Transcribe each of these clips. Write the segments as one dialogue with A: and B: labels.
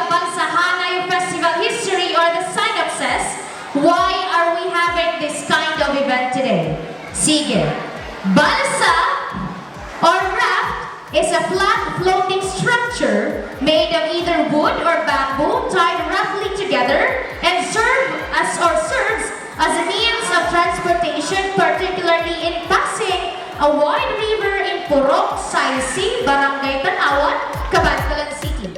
A: Balsahanay Festival history or the synopsis, why are we having this kind of event today? Sige. Balsa or raft is a flat floating structure made of either wood or bamboo tied roughly together and serves as a means of transportation, particularly in passing a wide river in Purok, Saisi, Barangay Tanawan, Cabanatuan City.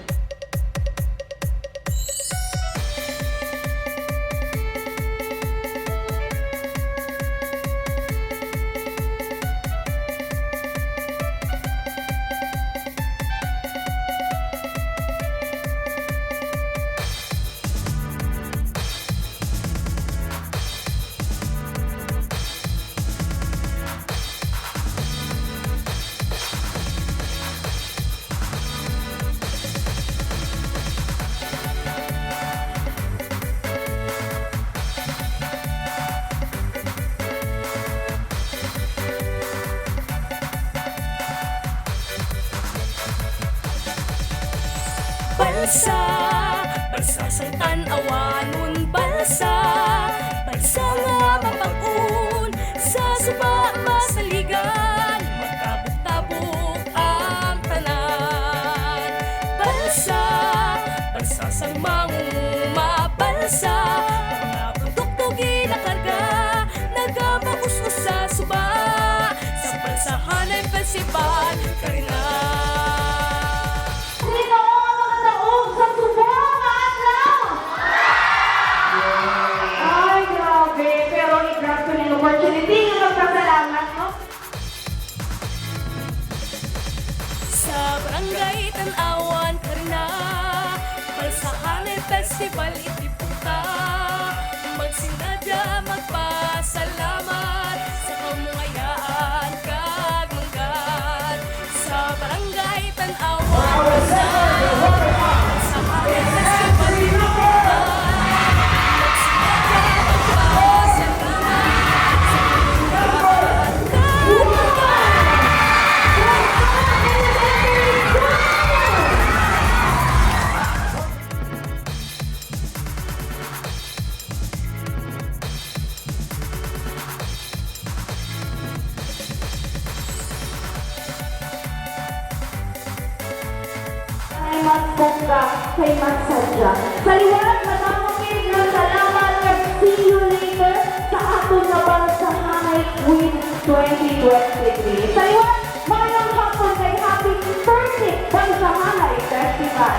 B: Balsa, balsa sa tanawan, balsa, balsa nga mapag-un, sa suba masaligan, magtabok-tabok ang tanan. Balsa, balsa sa manguma, balsa, mga produkto ginakarga, nagamaus-us sa suba, sa Balsahanay Festival, karina. Sa barangay Tanawan, karina, Balsahanay Festival itipunta, magsinadya, magpasalamat sa kamungayaan kag manggan. Sa barangay Tanawan, Balsahanay Festival itipunta, magsinadya, magpasalamat sa kamungayaan kag manggan.
C: Ay magbongga, kay magsadya. Sa liwanag, matamangin ng salamat at see you later sa aton na Balsahanay Queen 2023. Sa liwanag, mayroong hapon kay happy 30th Balsahanay Festival.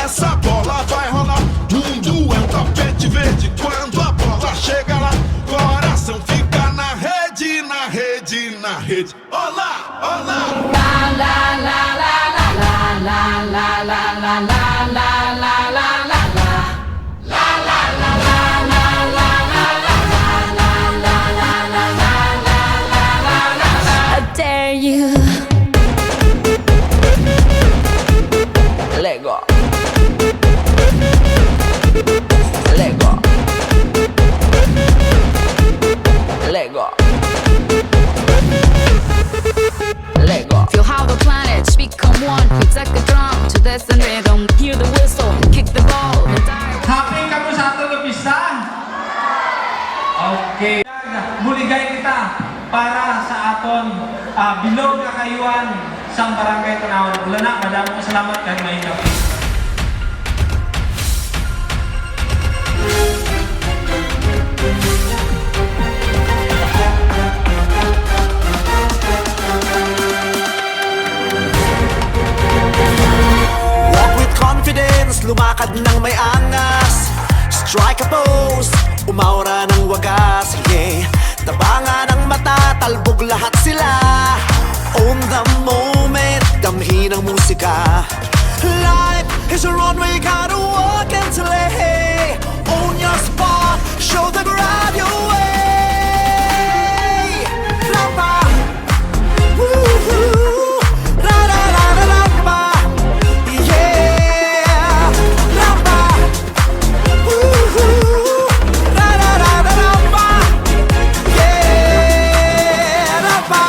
D: Essa bola vai rolar, mundo é um tapete verde. Quando a bola chega lá, coração fica na rede, na rede, na rede. Olá, olá.
B: La la la la la la la la la la la la la la la. La la la la la la la la la la la la. I dare you. Lego. Lego. Lego. Lego. Feel how the planets become one. We take a drum to this and rhythm. Hear the whistle, kick the ball.
E: Happy ka mo sa ato pista? Okay. Muligay kita para sa aton bilog na kayuan sa barangay Tanawan. Wala na, madaming salamat kahit may gabi.
F: lumakad ng may angas. Strike a pose, umaura ng wagas, yeah. Tabangan ng mata, talbog lahat sila. Own the moment, damhin ang musika. Life is a runway, gotta walk and slay. Own your spot, show the crowd your way. Rapa, woo-hoo, ra-ra-ra-ra-rapa, yeah. Rapa, woo-hoo, ra-ra-ra-ra-rapa, yeah. Rapa.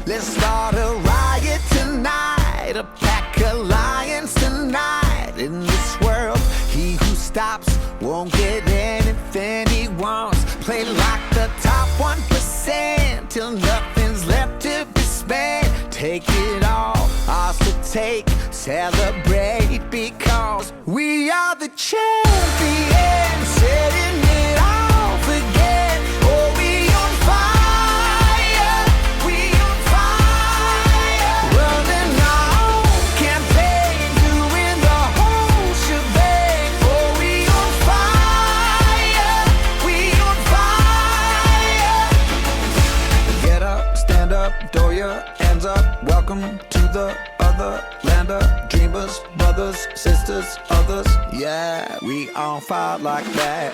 F: Let's start a riot tonight, a pack of lions tonight. In this world, he who stops won't get anything he wants. Play like the top 1% till nothing's left to be spent. Take it all, ours to take, celebrate because we are the champions, setting it off again. Oh, we on fire, we on fire. Running our campaign, doing the whole shebang. Oh, we on fire, we on fire. Get up, stand up, throw your hands up. Welcome to the other land of dreamers, brothers, sisters, others. Yeah, we on fire like that.